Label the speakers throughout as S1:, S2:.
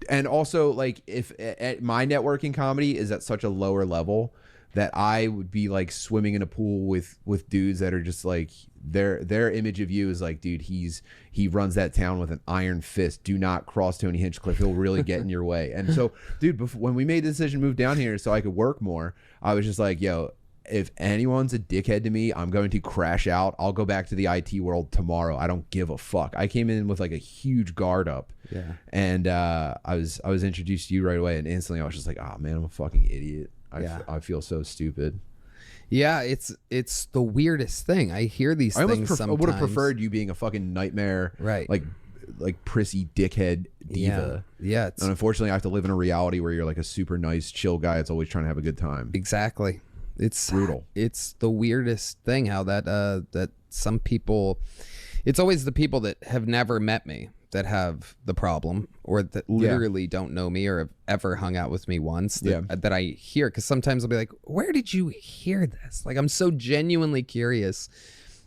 S1: And also, like, if at my networking comedy is at such a lower level that I would be like swimming in a pool with dudes that are just like their image of you is like, dude, he runs that town with an iron fist. Do not cross Tony Hinchcliffe. He'll really get in your way. And so, dude, when we made the decision to move down here so I could work more, I was just like, yo, if anyone's a dickhead to me, I'm going to crash out. I'll go back to the IT world tomorrow. I don't give a fuck. I came in with like a huge guard up.
S2: Yeah.
S1: And I was introduced to you right away, and instantly I was just like, oh man, I'm a fucking idiot. I feel so stupid.
S2: Yeah, it's the weirdest thing. I hear these things sometimes. I
S1: would have preferred you being a fucking nightmare,
S2: right?
S1: Like prissy dickhead diva.
S2: Yeah.
S1: And unfortunately, I have to live in a reality where you're like a super nice, chill guy that's always trying to have a good time.
S2: Exactly. It's
S1: brutal.
S2: It's the weirdest thing how that some people. It's always the people that have never met me that have the problem, or that literally don't know me or have ever hung out with me once that I hear. Because sometimes I'll be like, where did you hear this? Like, I'm so genuinely curious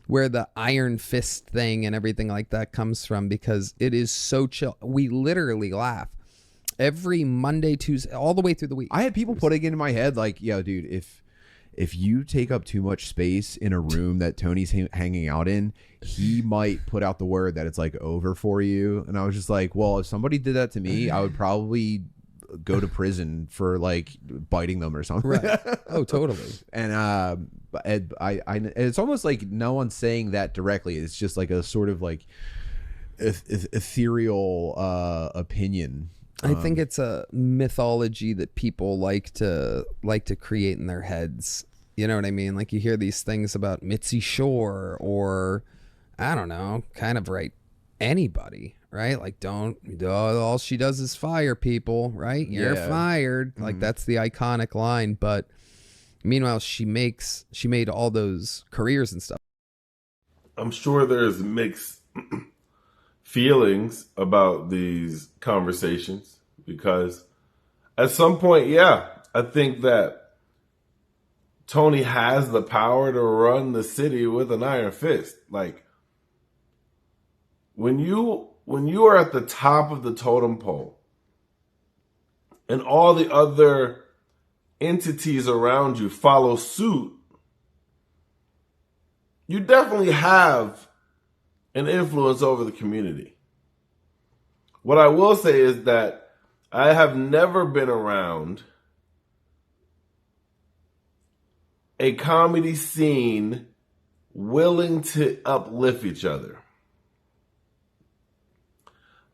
S2: where the iron fist thing and everything like that comes from, because it is so chill. We literally laugh every Monday, Tuesday, all the way through the week.
S1: I had people putting it in my head like, yo, dude, if you take up too much space in a room that Tony's hanging out in, he might put out the word that it's like over for you. And I was just like, well, if somebody did that to me, I would probably go to prison for like biting them or something.
S2: Right. Oh, totally.
S1: And it's almost like no one's saying that directly. It's just like a sort of like ethereal opinion.
S2: I think it's a mythology that people like to create in their heads. You know what I mean? Like, you hear these things about Mitzi Shore, or I don't know, kind of anybody, right? Like, all she does is fire people, right? You're fired. Like, that's the iconic line. But meanwhile, she made all those careers and stuff.
S3: I'm sure there's mixed feelings about these conversations, because at some point, I think that Tony has the power to run the city with an iron fist. Like, when you are at the top of the totem pole and all the other entities around you follow suit, you definitely have an influence over the community. What I will say is that I have never been around a comedy scene willing to uplift each other.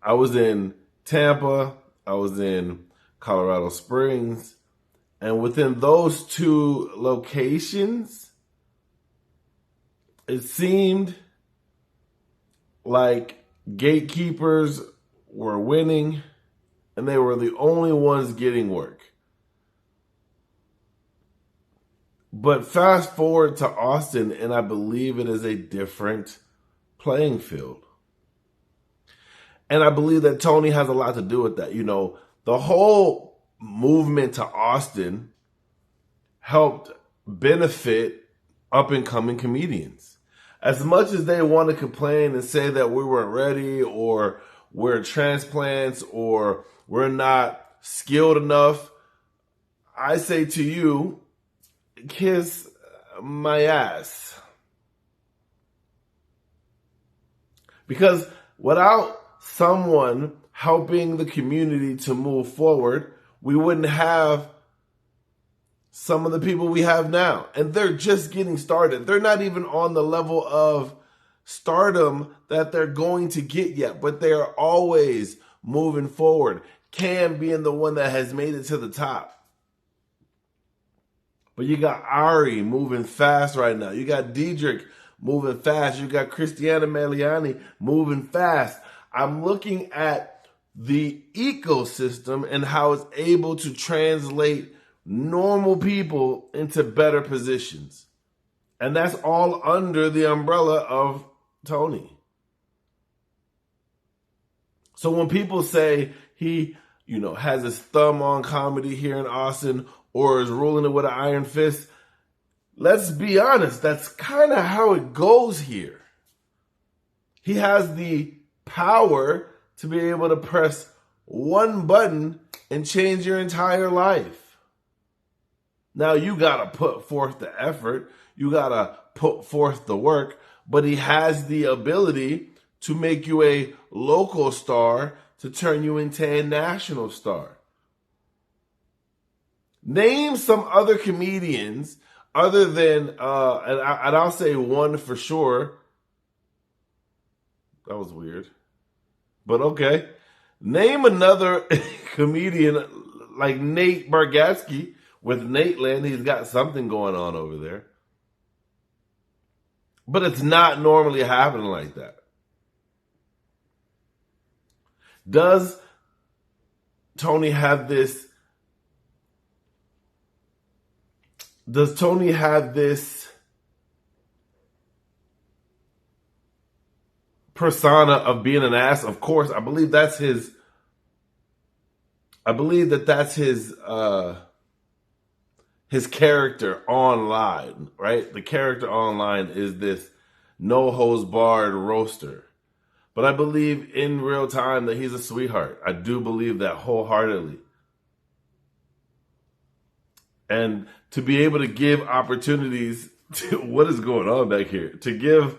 S3: I was in Tampa, I was in Colorado Springs, and within those two locations, it seemed like gatekeepers were winning and they were the only ones getting work. But fast forward to Austin, and I believe it is a different playing field. And I believe that Tony has a lot to do with that. You know, the whole movement to Austin helped benefit up-and-coming comedians. As much as they want to complain and say that we weren't ready, or we're transplants, or we're not skilled enough, I say to you, kiss my ass. Because without someone helping the community to move forward, we wouldn't have some of the people we have now. And they're just getting started. They're not even on the level of stardom that they're going to get yet, but they are always moving forward. Cam being the one that has made it to the top. But you got Ari moving fast right now. You got Diedrich moving fast. You got Christiana Meliani moving fast. I'm looking at the ecosystem and how it's able to translate normal people into better positions. And that's all under the umbrella of Tony. So when people say he, has his thumb on comedy here in Austin, or is ruling it with an iron fist, let's be honest, that's kind of how it goes here. He has the power to be able to press one button and change your entire life. Now you got to put forth the effort. You got to put forth the work, but he has the ability to make you a local star to turn you into a national star. Name some other comedians other than, and I'll say one for sure. That was weird. But okay. Name another comedian like Nate Bargatze with Nateland. He's got something going on over there. But it's not normally happening like that. Does Tony have this? Does Tony have this persona of being an ass? Of course, I believe that's his. I believe that's his character online, right? The character online is this no hose barred roaster. But I believe in real time that he's a sweetheart. I do believe that wholeheartedly. And to be able to give opportunities to what is going on back here, to give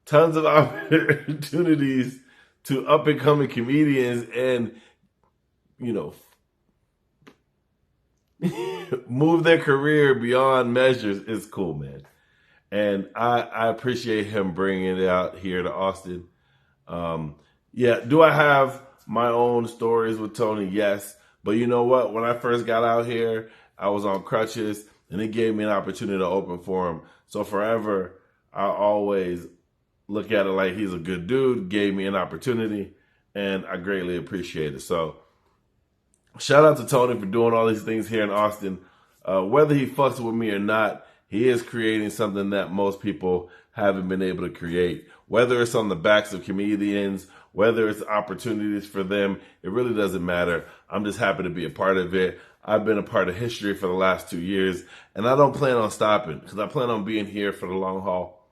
S3: tons of opportunities to up and coming comedians and, you know, move their career beyond measures is cool, man. And I appreciate him bringing it out here to Austin. Yeah, do I have my own stories with Tony? Yes. But you know what? When I first got out here, I was on crutches, and it gave me an opportunity to open for him. So forever, I always look at it like he's a good dude, gave me an opportunity, and I greatly appreciate it. So shout out to Tony for doing all these things here in Austin. Whether he fucks with me or not, he is creating something that most people haven't been able to create. Whether it's on the backs of comedians, whether it's opportunities for them, it really doesn't matter. I'm just happy to be a part of it. I've been a part of history for the last 2 years, and I don't plan on stopping because I plan on being here for the long haul.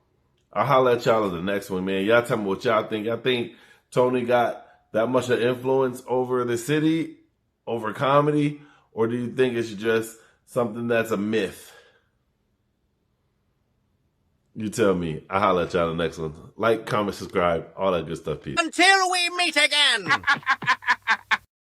S3: I'll holler at y'all at the next one, man. Y'all tell me what y'all think. Y'all think Tony got that much of influence over the city, over comedy, or do you think it's just something that's a myth? You tell me. I'll holler at y'all in the next one. Like, comment, subscribe, all that good stuff. Peace.
S4: Until we meet again.